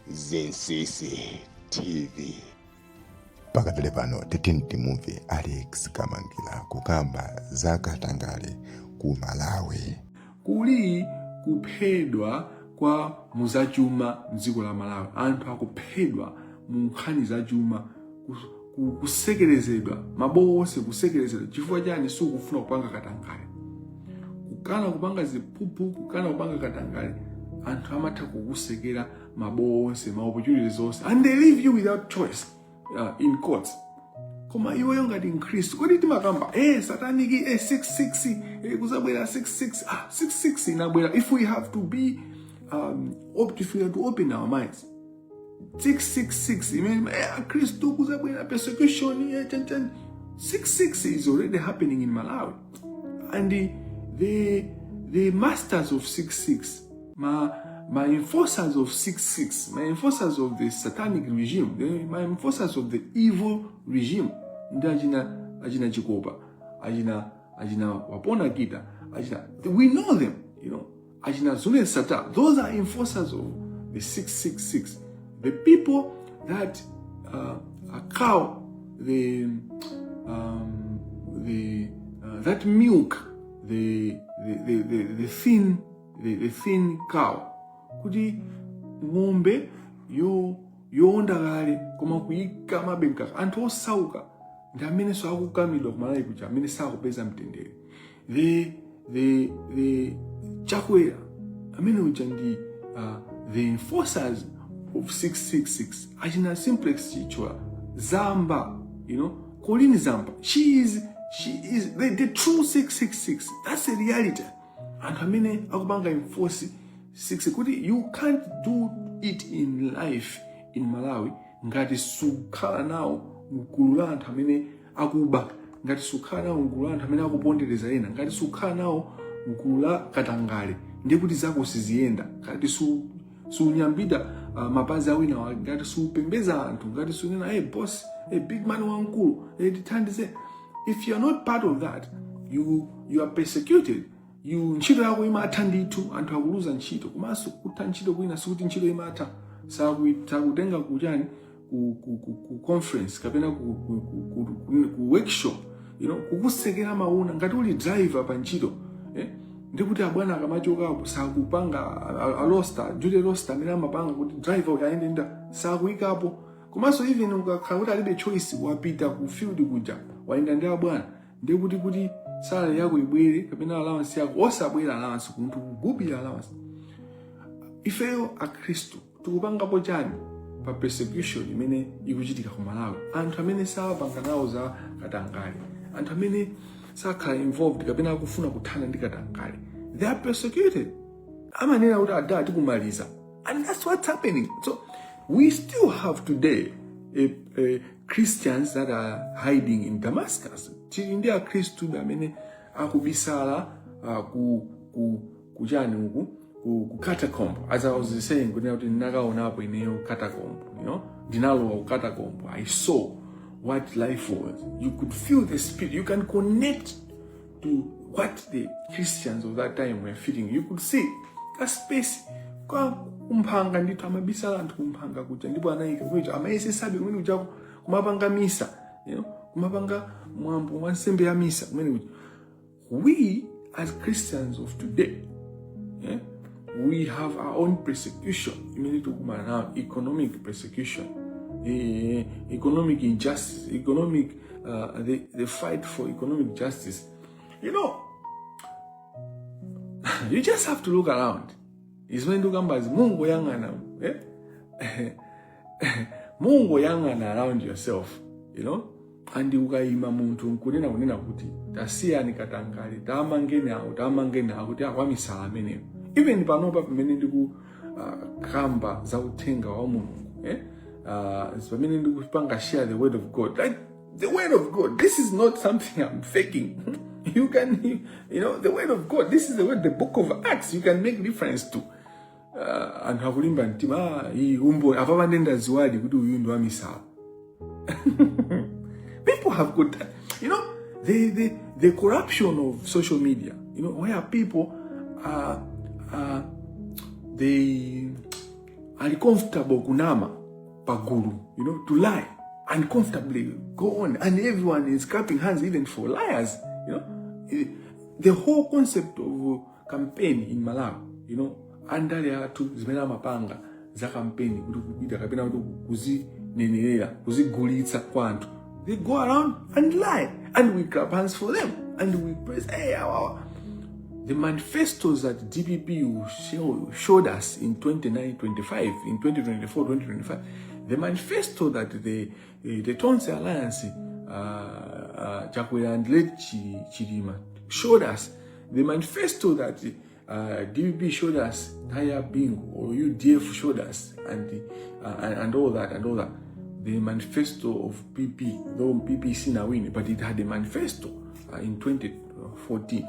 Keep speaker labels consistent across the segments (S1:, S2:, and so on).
S1: Zinsisi TV.
S2: Pakadali pano timuve Alex Kamangila kukamba zakatangale ku Malawi.
S3: Kuli kuphedwa kwa muzachuma mdziko la Malawi. Anthu akuphedwa mu nkhani za chuma, kusekerezedwa, mabose kusekerezedwa. Chifukwa chani sikufuna kupanga katangale. Kukana kupanga ziphuphu, kukana kupanga katangale. Anthu amatha kukusekera mabose, opportunities zonse. And they leave you without choice in courts. Koma iwe ngati mkristu kodi timakamba sataniki 666 kuzabwera 66 inabwera. If we have to be if we have to open our minds, 666 Kristu kuzabwera persecution 666 is already happening in Malawi. And the masters of 66, my enforcers of 66, my enforcers of the satanic regime, my enforcers of the evil regime, ajina chikopa, ajina wapona gita, we know them, ajina zune sata. Those are enforcers of the 666. The people that cow that milk the thin cow. Kuti ng'ombe yoonda kale koma kuyika mabenka anthu osauka ndi amene akukamidwa kumalawi kuja amene sakupeza mtendere. The chakwera amene uja ndi the enforcers of 666. Achina simplex chichwa Zamba, Colleen Zamba. She is the true 666. That's the reality. And amene akubanga enforce 6. You can't do it in life in Malawi ngati sukhala nawo mgulu la anthu amene akuba, ngati sukhala nawo mgulu la anthu amene akupondereza ena, ngati sukhala nawo mgulu la katangale, ndiye kuti zako siziyenda. Ngati sunyambida mapazi awina, ngati supembeza anthu, ngati sunena boss, big man wankulu, tithandize. If you are not part of that, you are persecuted. Ntchito yako imatha ndithu, anthu akuluza ntchito. Komanso kutha ntchito kwina sikuti ntchito imatha. Sakutenga kuchani ku conference kapena ku workshop, kukusekera mauna ngati uli driver pa ntchito. Ndikuti abwana akamachokapo sakupanga alosta, Julie roster amene amapanga kuti driver uyaende nda sakuyikapo. Komanso even ukakhala kuti alibe choice wapita ku field kuja waenda ndi abwana, ndikuti salary yako ibwere kapena allowance yako osabwera allowance kunthu kugubira allowance. Ifeyo aKristu tikupangapo chani pa persecution imene ikuchitika ku Malawi? Anthu amene sapanga nawo za katangale, anthu amene sakhala involved kapena akufuna kuthana ndi katangale, they are persecuted. Amanena kuti adati kumaliza. And that's what's happening. So we still have today Christians that are hiding in Damascus. Ndi aKristu amene akubisala kujani uku ku catacomb. As I was saying, kuti ndinakaonapo ineyo catacomb, ndinalowa ku catacomb. I saw what life was. You could feel the spirit. You can connect to what the Christians of that time were feeling. You could see a space kumphanga ndithu amabisala anthu kumphanga kuja ndipo anayika kuja amayese sabe kumene kuja kumapanga misa, kumapanga mwambo wa nsembe ya misa kumene kuja. We as Christians of today, we have our own persecution. Immediately to come now, economic persecution, economic injustice, the fight for economic justice. You just have to look around. Is when you come as Mungu yangana, Mungu yangana around yourself, and you ukaima muntu nkunena kuti tasiya ni katangale tamangene akuti akwamisala ameneyo. Even panopa pamene ndiku kamba za uthenga wa Mulungu, pamene ndikupanga share the word of God. Like the word of God, this is not something I'm faking. You can, the word of God, this is the word, the book of Acts, you can make difference to. And hakulimba ntima hii umbo apapa nenda ziwadi kuti uyu ndo amisala. People have got that. The corruption of social media, where people they ali comfortable kunama pagulu, to lie and comfortably go on, and everyone is clapping hands even for liars. The whole concept of campaign in Malawi, under the two zimena mapanga za campaign kupita kapena kuzinenelera kuzigulitsa kwantu, they go around and lie, and we clap hands for them, and we praise. The manifestos that DPP showed us in 2024, 2025, the manifesto that the Tonse Alliance, Chakwera and Late Chidima showed us, the manifesto that DPP showed us, Taya Bingo or UDF showed us, and all that, the manifesto of PP, though PP is in a win, but it had a manifesto in 2014.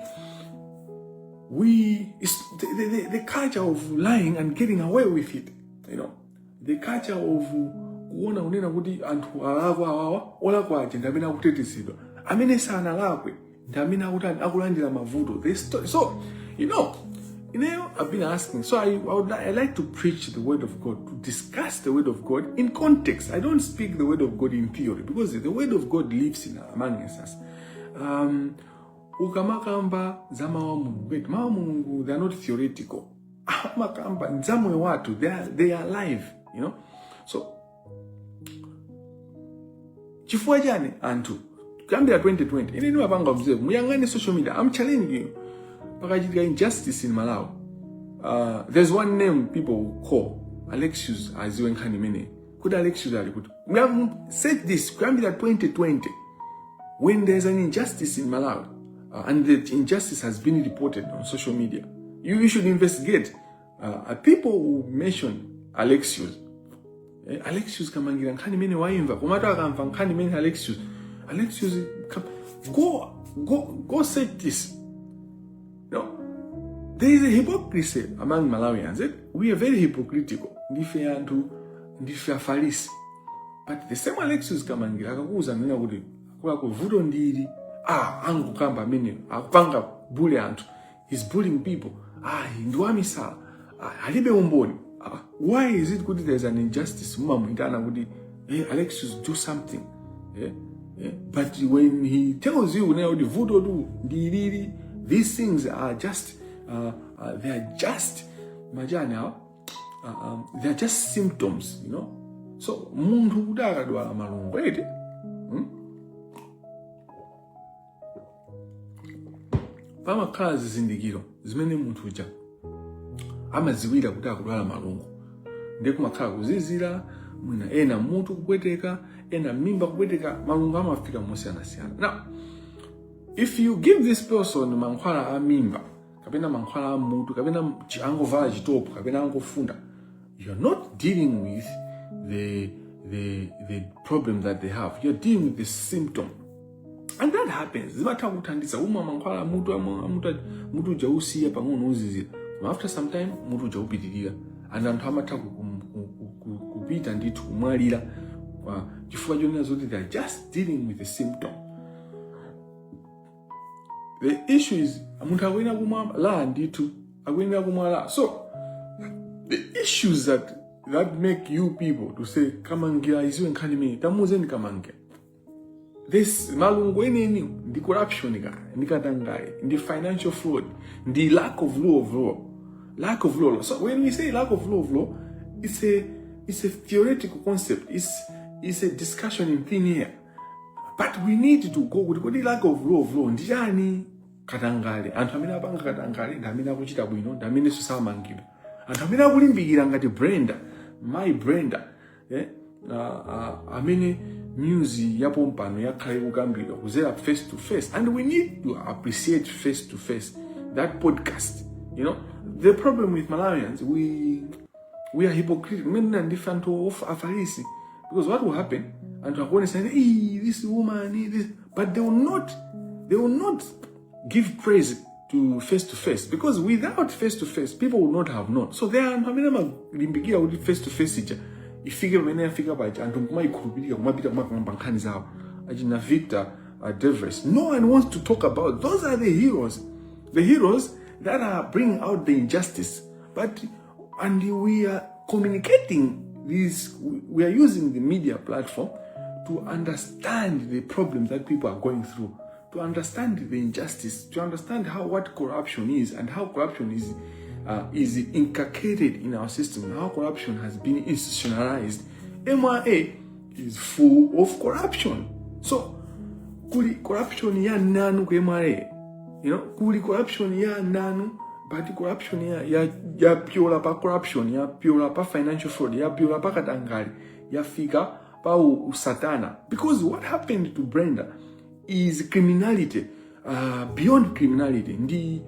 S3: The culture of lying and getting away with it, the culture of kuona unena kuti anthu alawa ola kwaje ndamene akutetezedwa amene sana lakwe ndamene akulandira mavuto. So I've been asking, so I like to preach the word of God, to discuss the word of God in context. I don't speak the word of God in theory, because the word of God lives among us. Ukamakamba zama wa Mungu, they are not theoretical. Makamba nzamwe watu, they are alive, So chifukwa chani anthu kuyambira 2020 ine nimapanga mzee muyangane social media. I'm challenging you, pakachitika injustice in Malawi. There's one name people call Alexius aziwe nkhani imene kuti Alexius ali kuti we have said this kuyambira 2020 when there's an injustice in Malawi. And the injustice has been reported on social media. You should investigate. People who mention Alexius kamangira nkhani mene waimva komatu akamva nkhani mene Alexius go set this. There is a hypocrisy among Malawians. We are very hypocritical. Ndife afalisi. But the same Alexius kamangira akakuza nina kuti akula vuto ndiri angu kamba mene akupanga bully anthu, he's bullying people, ndiwamisala, alibe umboni. Why is it good there's an injustice? Mumamwitana kuti Alexius do something, but when he tells you now the voodoo do ndiri, these things are just they are just majana, they are just symptoms, So mundu kudakadwala malungu eti pamakhala zizindikiro zimene munthu uja amaziwira kuti akudwala malungu, ndi kumakhala kuzizira, mwina ena mutu kupweteka, ena mimba kupweteka, malungu amafika mosiyanasiyana. Now, if you give this person mankhwala a mimba, kapena mankhwala a mutu, kapena angovala chitopu, kapena angofunda, you're not dealing with the problem that they have. You're dealing with the symptom. And that happens. Zimatha kuthandisa uma mankhwala mutu uja usiya pang'ono uzizira. After some time mutu uja upitirira. And anthu amatha kupita ndithu kumwalira chifukwa chonena zoti they are just dealing with the symptom. The issue is munthu akuyenera kumwa la ndithu, akuyenera kumwa la. So the issues that make you people to say kamangira iziwe nkhani imene tamuzeni kamangira. This malungu eneni ndi corruption ndi katangale, ndi financial fraud, ndi lack of law. So when we say lack of law, it's a theoretical concept. It's a discussion in thin air. But we need to go with the lack of law. Ndijani katangale, anthu amene apanga katangale ndi amene akuchita bwino, ndi amene susamangidwa. Anthu amene akulimbikira ngati my Brenda, amene news yapo mpano yakhale kukambidwa kuzera face to face, and we need to appreciate face to face that podcast. The problem with Malawians, we are hypocritical. Men and different of afarisi, because what will happen? And to go say, hey, this woman, this, but they will not give praise to face, because without face to face, people would not have known. So there are limbikia with face to face each. Ifike mene afika baje anthu kumayikhulupirira kumapita kumakamba nkhani zawo ajina Victor Devers. No one wants to talk about. Those are the heroes that are bringing out the injustice, and we are communicating these, we are using the media platform to understand the problems that people are going through, to understand the injustice, to understand what corruption is and how corruption is inculcated in our system, how corruption has been institutionalized. MRA is full of corruption. So, kuli corruption ya nanu ku MRA, kuli corruption ya nanu, but corruption ya piola pa corruption, ya piola pa financial fraud, ya piola pa katangali, ya fika pa usatana. Because what happened to Brenda is criminality, beyond criminality. Ndi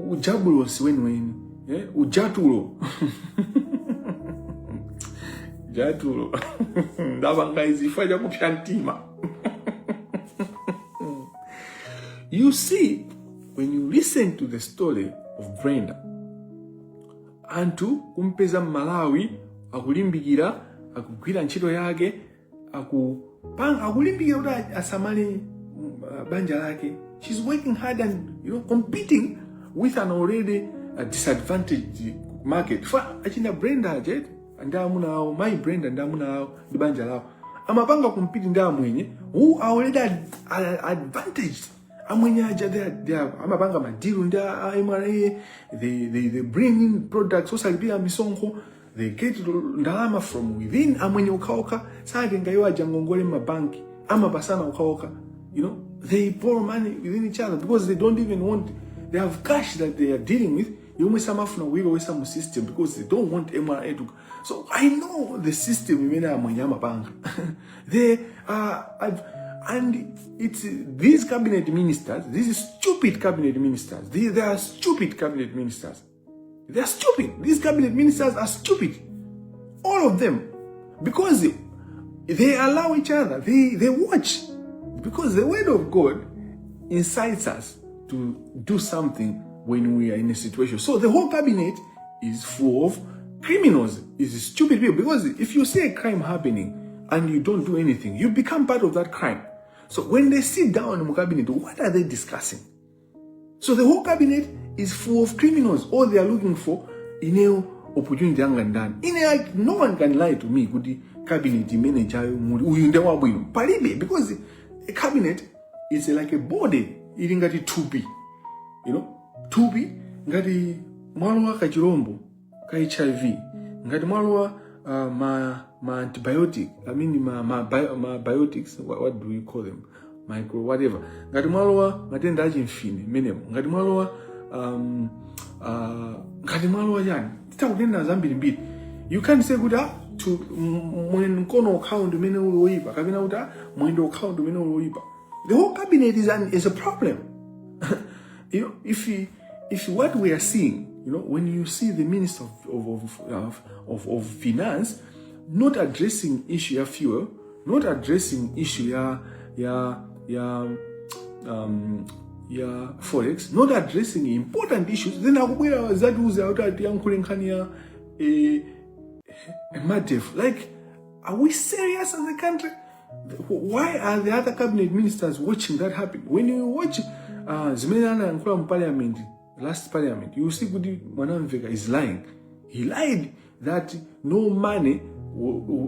S3: ujabulo siwenweni, ujatulo. Jatulo. Ndabanga izifanya kupyantima. You see, when you listen to the story of Brenda, antu kumpeza Malawi akulimbikira akugwira ntchito yake akulimbikira kuti asamale banja lake. She's working hard and competing with an already disadvantaged market. Fa achina Brenda jet ndamunao my Brenda ndamunao ndi banja lao amapanga compete ndamwenye who are already advantaged. They amapanga madiru nda MRA, they bring in products osalipira misongo, they get ndalama from within. Amwenye ukaoka sade ngayo ajangongole mabanki amapasana ukaoka, they borrow money within each other because they don't even want, they have cash that they are dealing with. Some system because they don't want MRA to. So I know the system. They and it's these cabinet ministers. These stupid cabinet ministers. They are stupid cabinet ministers. They are stupid. These cabinet ministers are stupid. All of them, because they allow each other. They watch, because the word of God incites us to do something when we are in a situation. So the whole cabinet is full of criminals, is stupid people. Because if you see a crime happening and you don't do anything, you become part of that crime. So when they sit down in the cabinet, what are they discussing? So the whole cabinet is full of criminals. All they are looking for is opportunity. No one can lie to me. Cabinet manager, because a cabinet is like a body. It got it to be, tubi ngati mwalwa kachirombo ka HIV, ngati mwalwa ma antibiotic, I mean ma biotics, what do you call them, micro whatever, ngati mwalwa matenda achimfine menemo, ngati mwalwa yani titakunena zambiri mbiri. You can't say kuti to mwendo kono account mene uloipa kapena kuti mwendo account mene uloipa. The whole cabinet is a problem. If what we are seeing, when you see the Minister of Finance not addressing issue of fuel, not addressing issue forex, not addressing important issues, then akubwera zaduza utati yankulenkania a madef. Like, are we serious as a country? Why are the other cabinet ministers watching that happen? When you watch Zimelana and Kulam Parliament, last Parliament, you see Gudi Mwanamvega is lying. He lied that no money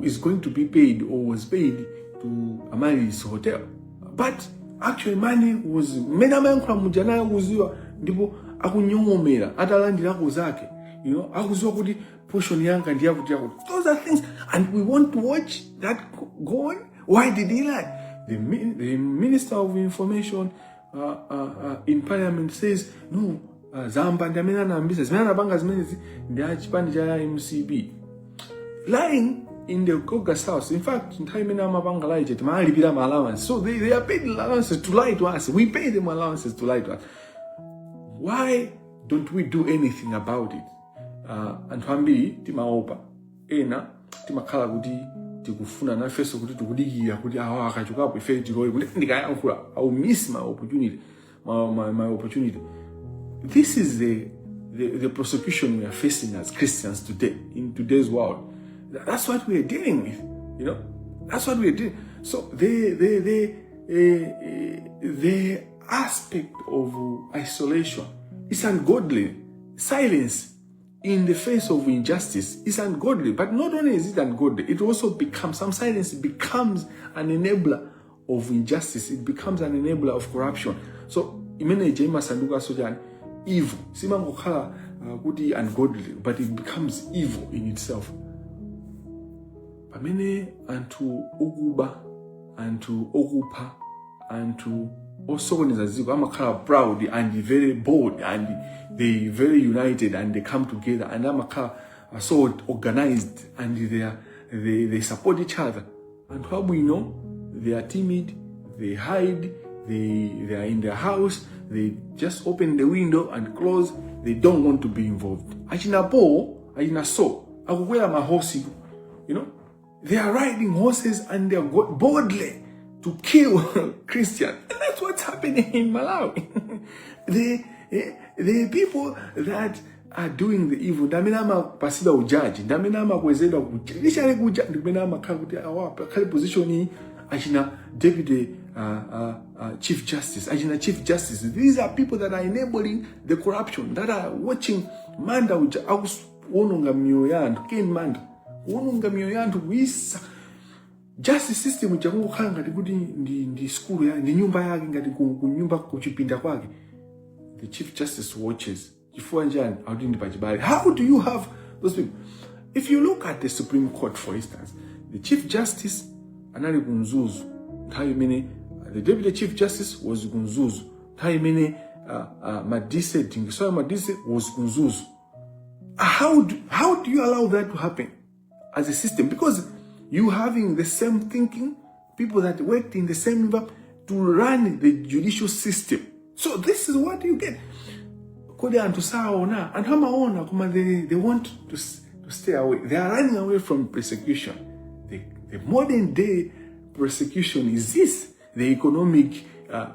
S3: is going to be paid or was paid to Amali's hotel. But actually money was Menamanka Mujana Wuziwa Dibo Akunyomera, Atalandira Kozake, Akuzuakudi portion Yank and Yaku. Those are things, and we want to watch that go on. Why did he lie? The Minister of Information in Parliament says, no, Zamba ndamena na business. Mena banga zimene ndi chipani cha MCB. Lying in the August House. In fact, ntaimena mabanga lie jet malipira allowance. So they are paid allowances to lie to us. We pay them allowances to lie to us. Why don't we do anything about it? And family timaopa. Ena timakhala kuti tikufuna na feso kuti tikudikira kuti awa akachukapo ife tiloye kuti ndikayankhula. I will miss my opportunity. My opportunity. This is the prosecution we are facing as Christians today, in today's world. That's what we are dealing with, That's what we are doing. So the aspect of isolation is ungodly. Silence in the face of injustice is ungodly. But not only is it ungodly, it also becomes, some silence becomes an enabler of injustice. It becomes an enabler of corruption. So, imene jema sanduka sojan, evil. Simango kala kuti ungodly, but it becomes evil in itself. Pamene antu okuba, antu okupa, antu osokoneza ziko amakhala proud and very bold and they very united and they come together and amakhala so organized and they support each other. And how we know they are timid, they hide, they are in their house, they just open the window and close, they don't want to be involved. Achina po, achina so, akukwela mahosi, you know, they are riding horses and they are boldly to kill Christians. And that's what's happening in Malawi. The people that are doing the evil, ndaminama pasida ujaji, ndaminama kwezeda kuchishale kujaji, ndaminama kakuti awapa kali position achina deputy chief justice, achina chief justice. These are people that are enabling the corruption, that are watching manda uja aus wononga mioyo yantu, ken manda wononga mioyo yantu wisa. Justice system changu kanga ngati kuti ndi school ya ndi nyumba yake ngati kunyumba kuchipinda kwake. The chief justice watches. Chifua njani audini pachibali. How do you have those people? If you look at the Supreme Court, for instance, the chief justice anali kunzuzu. How you mean the deputy chief justice was kunzuzu. How you mean Madise Dingisoya Madise was kunzuzu. How do you allow that to happen as a system? Because you having the same thinking, people that worked in the same environment to run the judicial system. So this is what you get. And they want to stay away. They are running away from persecution. The modern day persecution is this, the economic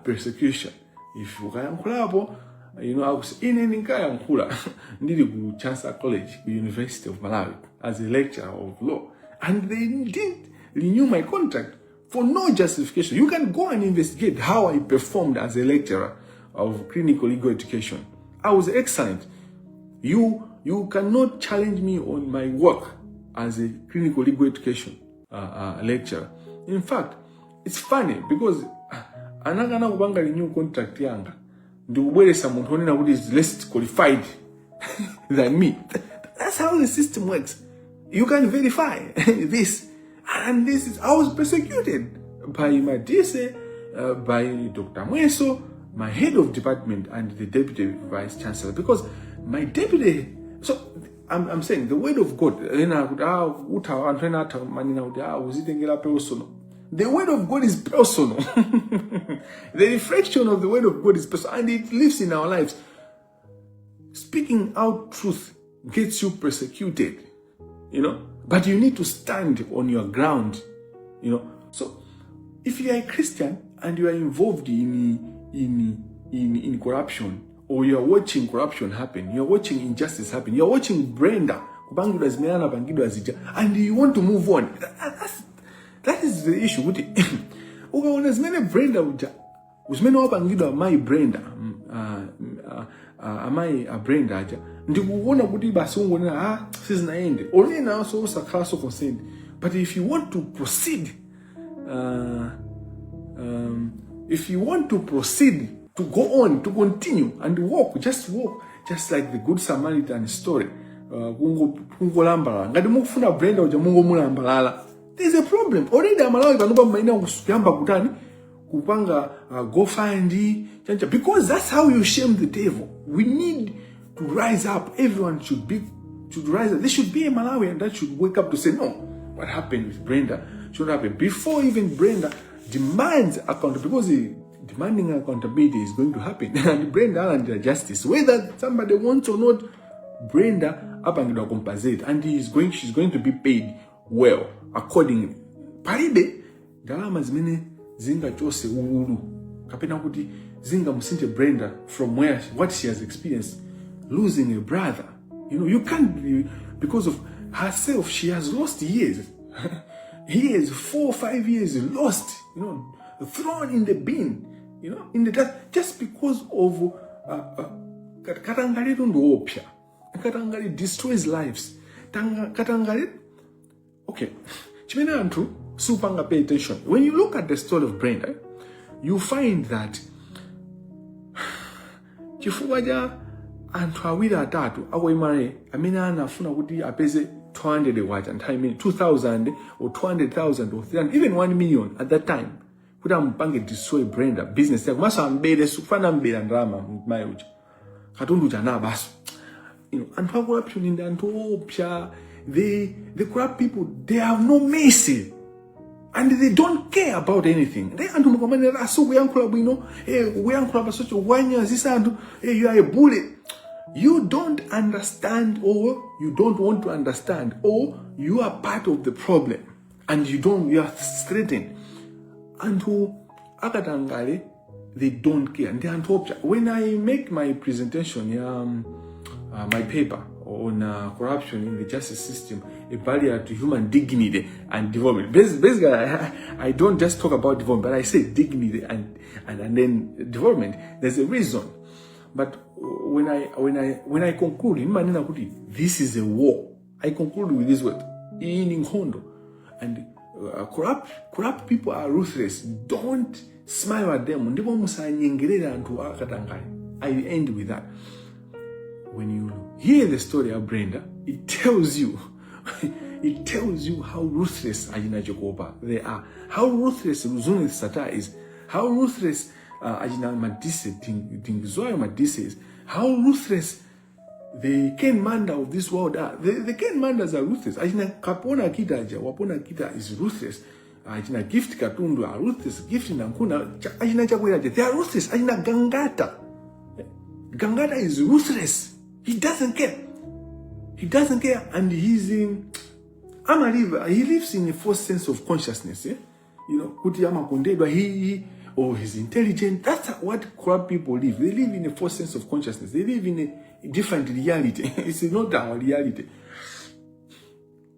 S3: persecution. If you can, you know, I was in any kind of Chancellor College, the University of Malawi, as a lecturer of law. And they didn't renew my contract for no justification. You can go and investigate how I performed as a lecturer of clinical legal education. I was excellent. You cannot challenge me on my work as a clinical legal education lecturer. In fact, it's funny because anagana kubanga renew contract yanga ndubwele someone who is less qualified than me. That's how the system works. You can verify this. And this is, I was persecuted by my DSA, by Dr. Mweso, my head of department, and the deputy vice chancellor. Because my deputy, so I'm saying the word of God, the word of God is personal. The reflection of the word of God is personal, and it lives in our lives. Speaking out truth gets you persecuted. You know, but you need to stand on your ground, you know. So if you are a Christian and you are involved in corruption, or you are watching corruption happen, you are watching injustice happen, you are watching Brenda and you want to move on, that is the issue. Brenda ndikuona kuti basi ungona sizinaende only now so sakhaso concerned. But if you want to proceed to go on, to continue and walk just like the good Samaritan story, kungolambala ngati mukufuna Brenda uja mungomulambalala, there's a problem already. Amalawi panopa maina kuyamba kutani kupanga GoFundMe chancha, because that's how you shame the devil. We need to rise up. Everyone should rise up. There should be a Malawian that should wake up to say, no, what happened with Brenda should happen before even Brenda demands accountability, because demanding accountability is going to happen. And Brenda and justice, whether somebody wants or not, Brenda up and down compensate, and she's going to be paid well accordingly. Paribe galama zimene zinga chose uhuru kapena kuti zinga musinte Brenda from what she has experienced, losing a brother. You know, you can't, because of herself, she has lost years. Years, 4 or 5 years lost, you know, thrown in the bin, you know, in the dust, just because of Katangale destroys lives. Katangale, okay. Chimena Antru, supanga pay attention. When you look at the story of Brenda, you find that chifuwaja anthu awiri atatu akoimare amene anafuna kuti apeze 200 watt and I mean 2,000 or 200,000 or 300, even 1 million at that time. Kuti ampange destroy Brenda business yako maso ambele sufana mbele ndrama maye uja katundu jana baso. You know, and corruption in the Antopia, the corrupt people, they have no mercy. And they don't care about anything. They are so we know, hey, we are such a one year, hey, you are a bully. You don't understand, or you don't want to understand, or you are part of the problem and you are threatened. And who akatangale, they don't care. And they Antopia. When I make my presentation, my paper on corruption in the justice system, a barrier to human dignity and development. Basically, I don't just talk about development, but I say dignity and then development. There's a reason. But when I conclude, this is a war. I conclude with this word, in Hondo. And corrupt people are ruthless. Don't smile at them. I end with that. When you hear the story of Brenda, it tells you how ruthless Ajina Jacoba they are, how ruthless Ruzuni Sata is, how ruthless Ajina Madise Dingzoya Madise is, how ruthless the Ken Manda of this world are. The Ken Mandas are ruthless. Ajina Kapona Kitaja, Wapona Kita is ruthless. Ajina Gift Katundu are ruthless. Gift Nankuna, Ajina Jaguera, they are ruthless. Ajina Gangata is ruthless. He doesn't care. He doesn't care, and he's in Amaliva. He lives in a false sense of consciousness. You know, Kutiyama Kondedwa, he's intelligent. That's what corrupt people live. They live in a false sense of consciousness. They live in a different reality. It's not our reality.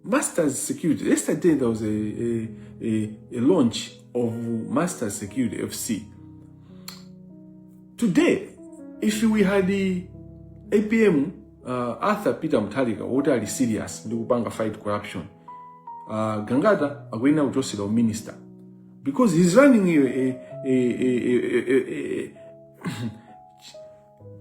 S3: Masters Security. Yesterday there was a launch of Masters Security FC. Today, if we had the APM Arthur Peter Mutharika, what are serious in the fight corruption? Gangata Agwena Ujosila minister, because he's running a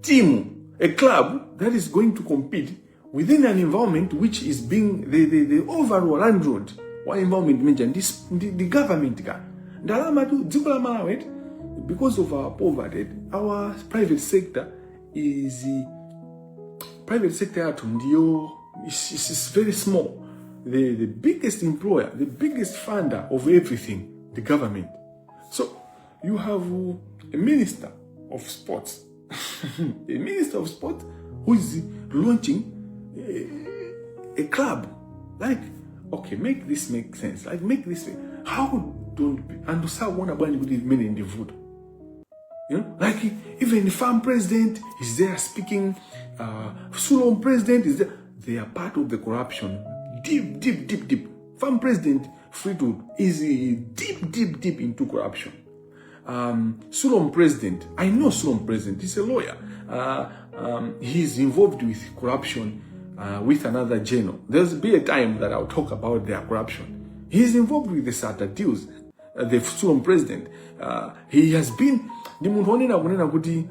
S3: team, a club that is going to compete within an environment which is being the overall landlord. What environment mentioned this the government because of our poverty, our private sector is is very small. The biggest employer, the biggest funder of everything, the government. So you have a minister of sports, a minister of sports who is launching a club. Like, okay, make this make sense. Like, make this make, how don't and to one about men in the food. You know, like even the farm president is there speaking, Sulon president is there. They are part of the corruption. Deep. Farm president Freewood is deep into corruption. Sulon president, I know Sulon president, he's a lawyer. He's involved with corruption with another general. There'll be a time that I'll talk about their corruption. He's involved with the SATA deals. The Sulon president, he has been the Munhonina Gunena Guti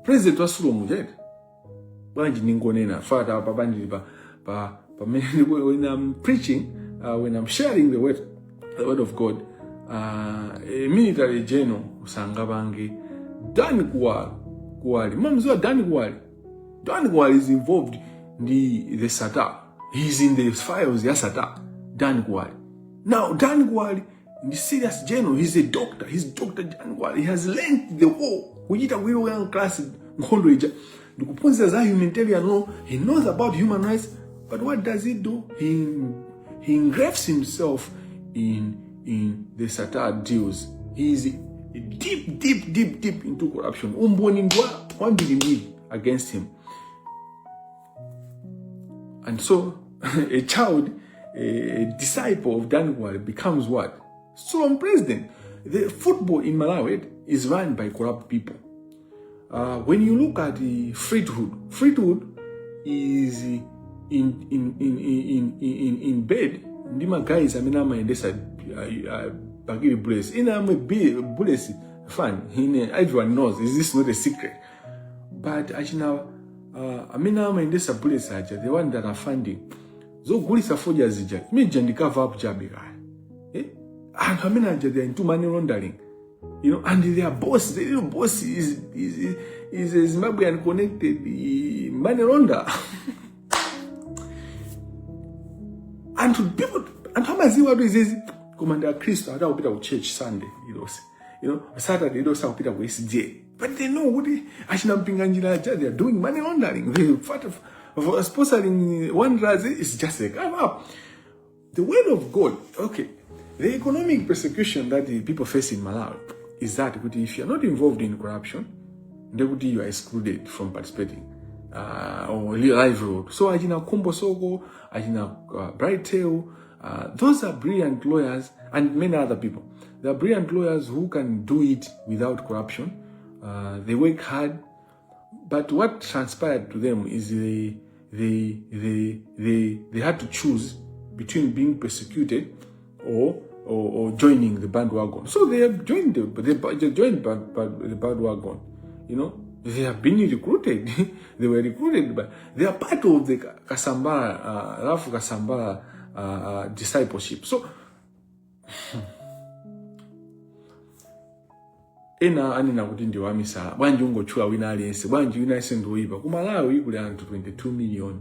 S3: president was Sulon Mujed. When I'm preaching, when I'm sharing the word of God, a military general Sangabangi, Dan Gwali, Mamzua Dan Gwali is involved in the SATA. He's in the files, the SATA, Dan Gwali. Now, Dan Gwali, the serious general, he's a doctor. He's Dr. Dan Gwali. He has learned the war. We get a real class in Mkondoija. The Kupunzi as a humanitarian law, he knows about human rights, but what does he do? He engraves himself in the SATA deals. He is deep into corruption. One billion against him. And so, a child, a disciple of Dan Gwali becomes what? Sulon president. The football in Malawi is run by corrupt people. when you look at the Fleetwood is in bed. Ndima guys, I mean, I'm in this baggy bullets. In a bullets fan. Everyone knows. Is this not a secret? But actually, I mean, I'm in this bullets. The one that are funding. So bullets are for Jazija. Me jandika up jabiga. And I mean, they're into money laundering. You know, and their boss, the little boss is a Zimbabwean connected money launderer. And to people, and how much what is Commander Christo, I don't Peter church Sunday, you know, Saturday, you don't Peter West Day. But they know what they are doing money laundering. They part of sponsoring one raz is just a come up. The word of God, okay. The economic persecution that the people face in Malawi is that if you are not involved in corruption, you are excluded from participating or livelihood. So Ajina Kumbo Soko, Ajina Brighttail, those are brilliant lawyers and many other people. They are brilliant lawyers who can do it without corruption. They work hard, but what transpired to them is they had to choose between being persecuted or joining the bandwagon. So they have joined the bandwagon. You know, they have been recruited. They were recruited, but they are part of the Rafu Kasambara discipleship. So, ena anina kuti ndi wamisala bwanji ungochula wina aliyense bwanji wina aliyense ndoyipa kumalawi kuli anthu 22 million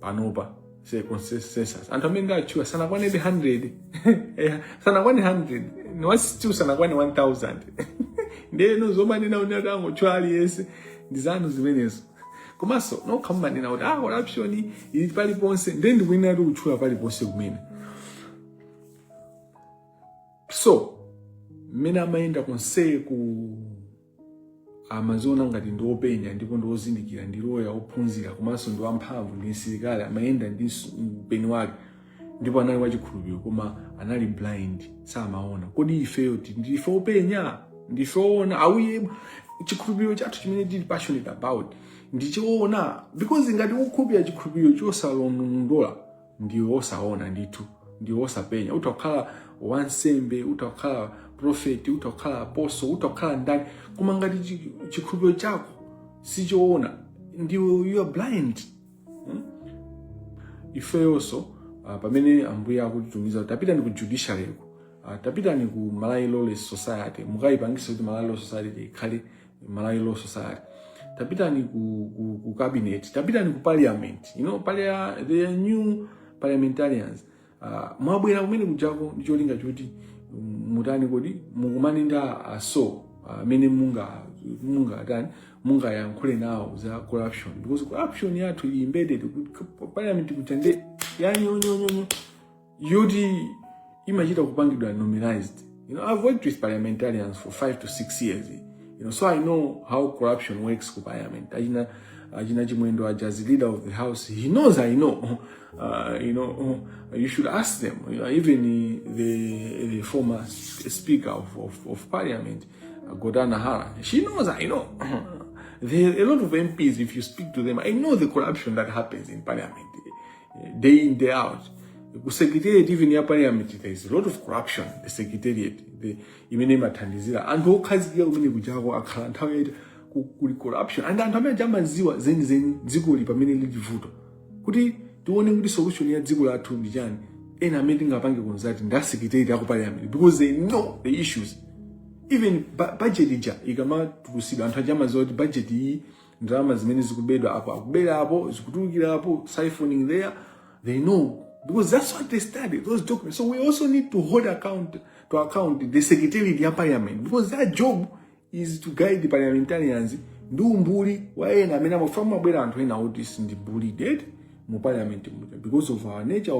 S3: panopa say consensus anthu amene achula sanakwane 100 sanakwane 100 niwasitiu sanakwane 1000 ndeno zomanena unaka angochula aliyense ndi zanu zimenezo komanso nokhammanena kuti corruption ili paliponse ndi wina ali kuchula paliponse kumene. So mina mayenda konse ku amazona ngati ndiopenya ndipo ndiozindikira ndiloya ophunzira komanso ndi wamphamvu ndi nsilikali amayenda ndi mpeni wake ndipo anali wachikhulupiriro koma anali blind samaona. Kodi ifeyo ndife openya ndife ona auye chikhulupiriro chathu chimene tili passionate about ndichiona because ngati ukhulupirira chikhulupiriro chosalondola ndiwo osaona ndithu ndiwo osapenya. Utakhala wansembe, utakhala prophet, utakhala apostle, utakhala ndani koma ngati chikhulupiriro chako sichoona ndiwo you are blind. Ifeyonso pamene ambuye akutitumiza tapita ndi ku judiciary tapita ni ku Malawi Lawless Society mukayipangisa kuti Malawi Law Society ikhale Malawi Law Society. Tapita ni ku cabinet, tapita ni ku parliament. You know, they are new parliamentarians. Mwabwera kumene kujako ndicholinga choti mutani kodi mukumaninda amene munga yankhule nawo za corruption because corruption yathu is embedded parliament kutende yanyonyonyo yoti imachita kupangidwa nominalized. You know, I've worked with parliamentarians for 5 to 6 years. You know, so I know how corruption works in parliament. Ajina Chimwendo as leader of the house, he knows I know. You know, you should ask them. You know, even the former speaker of parliament, Godana Hara, she knows I know. There are a lot of MPs, if you speak to them, I know the corruption that happens in parliament, day in, day out. The secretariat, even in parliament, there is a lot of corruption. The secretariat, the imenema tandizira, and who has here when you go akhalantawed kuli corruption, and antamia jama ziwa zeni zigoli pamene lijivuto. Kuti tuone kuti solution ya dziko lathu ndi chani. Ena amene ngapange konzati nda secretariat ya parliament because they know the issues. Even budget ija ikama tukusidwa anthu ajama zoti budget iyi ndalama zimene zikubedwa apo akubera apo zikutulukira apo siphoning there, they know because that's what they study, those documents. So we also need to hold account the secretariat ya parliament because their job is to guide the parliamentarians. Ndu mbuli waena amene amafama mabwera anthu ena notice ndi bully dead mu parliament because of our nature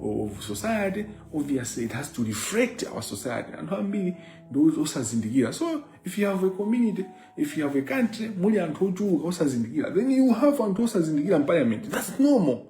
S3: of society. Obviously it has to reflect our society and how many those osazindikira. So if you have a community, if you have a country muli anthu ochuka osazindikira, then you have anthu osazindikira in parliament. That's normal.